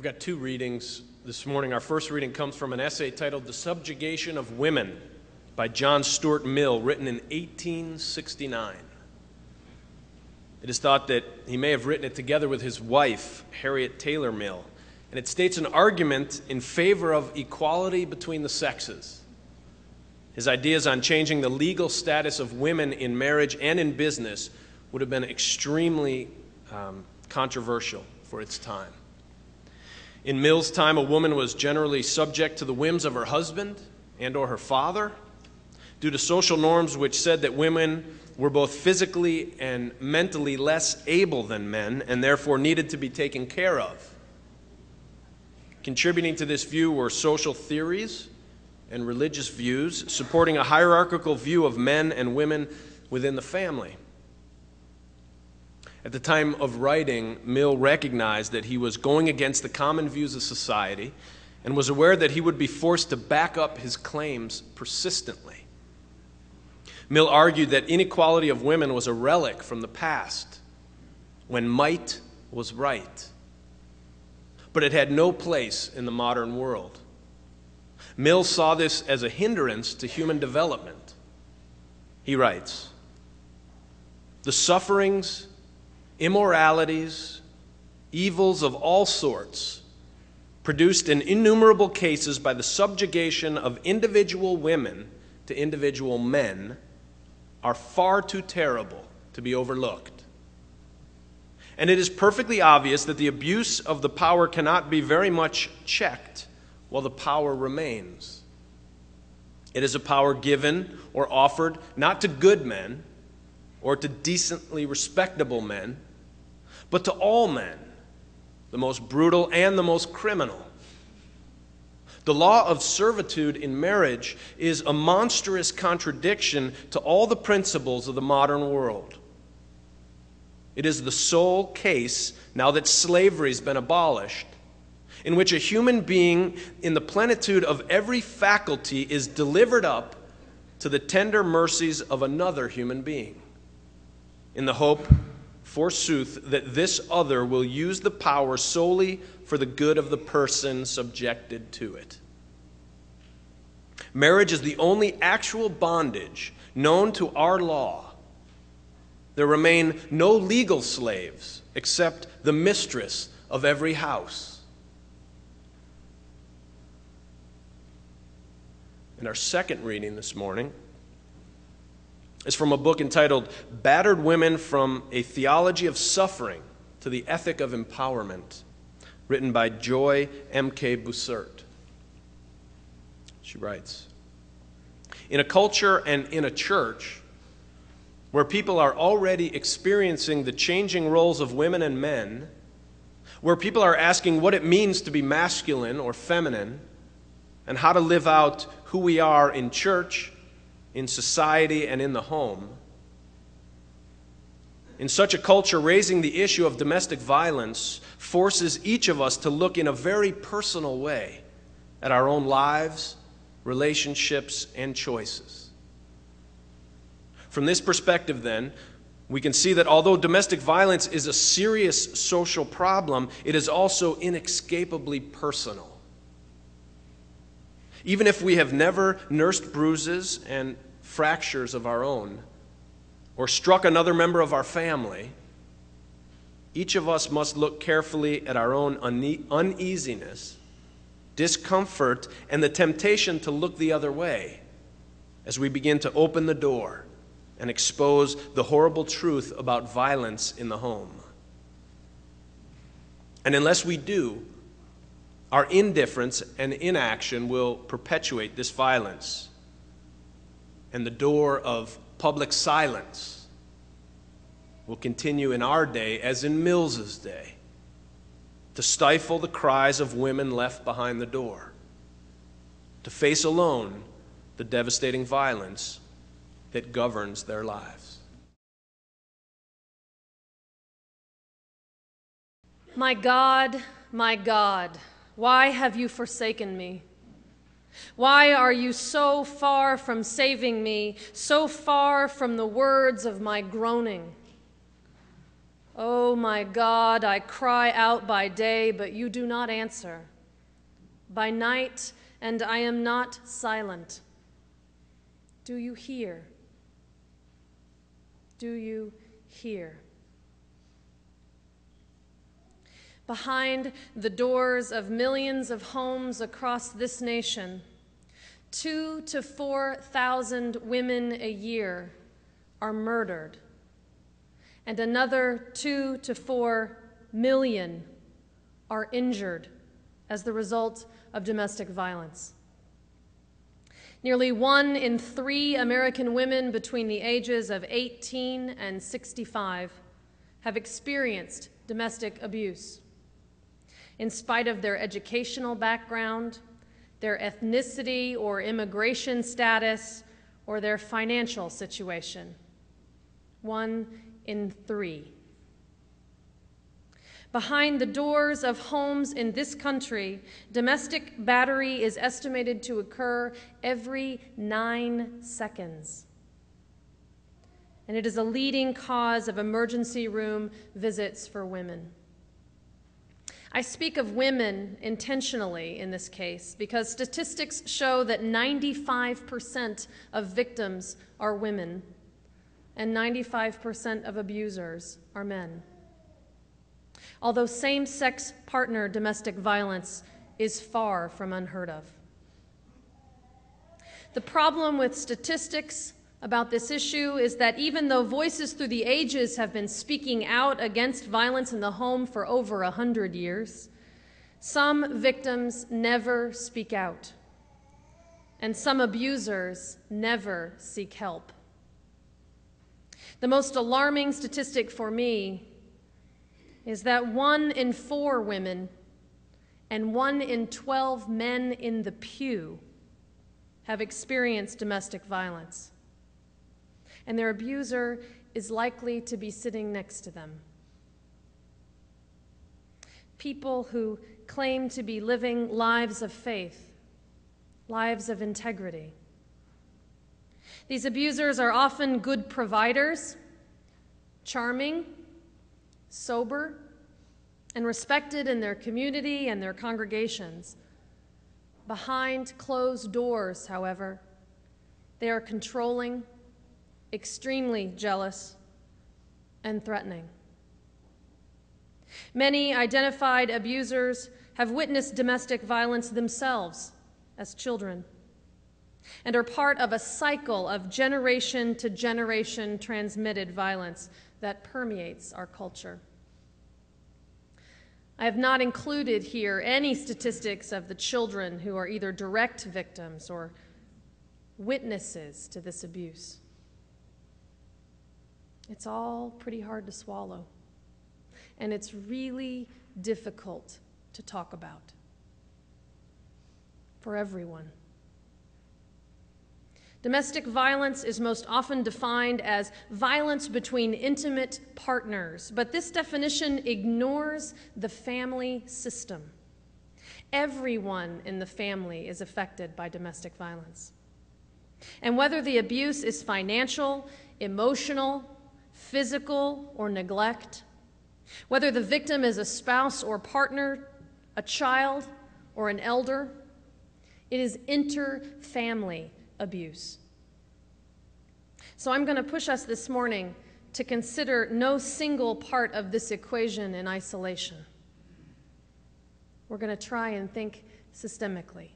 got two readings this morning. Our first reading comes from an essay titled "The Subjugation of Women" by John Stuart Mill, written in 1869. It is thought that he may have written it together with his wife, Harriet Taylor Mill, and it states an argument in favor of equality between the sexes. His ideas on changing the legal status of women in marriage and in business would have been extremely controversial for its time. In Mill's time, a woman was generally subject to the whims of her husband and or her father due to social norms which said that women were both physically and mentally less able than men and therefore needed to be taken care of. Contributing to this view were social theories and religious views supporting a hierarchical view of men and women within the family. At the time of writing, Mill recognized that he was going against the common views of society and was aware that he would be forced to back up his claims persistently. Mill argued that inequality of women was a relic from the past, when might was right, but it had no place in the modern world. Mill saw this as a hindrance to human development. He writes, "The sufferings, immoralities, evils of all sorts, produced in innumerable cases by the subjugation of individual women to individual men, are far too terrible to be overlooked. And it is perfectly obvious that the abuse of the power cannot be very much checked while the power remains. It is a power given or offered not to good men or to decently respectable men, but to all men, the most brutal and the most criminal. The law of servitude in marriage is a monstrous contradiction to all the principles of the modern world. It is the sole case, now that slavery has been abolished, in which a human being in the plenitude of every faculty is delivered up to the tender mercies of another human being, in the hope, forsooth, that this other will use the power solely for the good of the person subjected to it. Marriage is the only actual bondage known to our law. There remain no legal slaves except the mistress of every house." And our second reading this morning is from a book entitled "Battered Women from a Theology of Suffering to the Ethic of Empowerment," written by Joy M.K. Bussert. She writes, "In a culture and in a church where people are already experiencing the changing roles of women and men, where people are asking what it means to be masculine or feminine, and how to live out who we are in church, in society, and in the home. In such a culture, raising the issue of domestic violence forces each of us to look in a very personal way at our own lives, relationships, and choices. From this perspective, then, we can see that although domestic violence is a serious social problem, it is also inescapably personal. Even if we have never nursed bruises and fractures of our own, or struck another member of our family, each of us must look carefully at our own uneasiness, discomfort, and the temptation to look the other way as we begin to open the door and expose the horrible truth about violence in the home. And unless we do, our indifference and inaction will perpetuate this violence, and the door of public silence will continue in our day as in Mill's day, to stifle the cries of women left behind the door, to face alone the devastating violence that governs their lives." My God, why have you forsaken me? Why are you so far from saving me, so far from the words of my groaning? Oh my God, I cry out by day, but you do not answer. By night, and I am not silent. Do you hear? Do you hear? Behind the doors of millions of homes across this nation, 2,000 to 4,000 women a year are murdered, and another 2 to 4 million are injured as the result of domestic violence. Nearly 1 in 3 American women between the ages of 18 and 65 have experienced domestic abuse. In spite of their educational background, their ethnicity or immigration status, or their financial situation. 1 in 3. Behind the doors of homes in this country, domestic battery is estimated to occur every 9 seconds. And it is a leading cause of emergency room visits for women. I speak of women intentionally in this case because statistics show that 95% of victims are women and 95% of abusers are men. Although same-sex partner domestic violence is far from unheard of. The problem with statistics about this issue is that even though voices through the ages have been speaking out against violence in the home for over 100 years, some victims never speak out, and some abusers never seek help. The most alarming statistic for me is that 1 in 4 women and 1 in 12 men in the pew have experienced domestic violence, and their abuser is likely to be sitting next to them. People who claim to be living lives of faith, lives of integrity. These abusers are often good providers, charming, sober, and respected in their community and their congregations. Behind closed doors, however, they are controlling, extremely jealous, and threatening. Many identified abusers have witnessed domestic violence themselves as children and are part of a cycle of generation to generation transmitted violence that permeates our culture. I have not included here any statistics of the children who are either direct victims or witnesses to this abuse. It's all pretty hard to swallow, and it's really difficult to talk about for everyone. Domestic violence is most often defined as violence between intimate partners, but this definition ignores the family system. Everyone in the family is affected by domestic violence. And whether the abuse is financial, emotional, physical, or neglect, whether the victim is a spouse or partner, a child, or an elder, it is inter-family abuse. So I'm going to push us this morning to consider no single part of this equation in isolation. We're going to try and think systemically.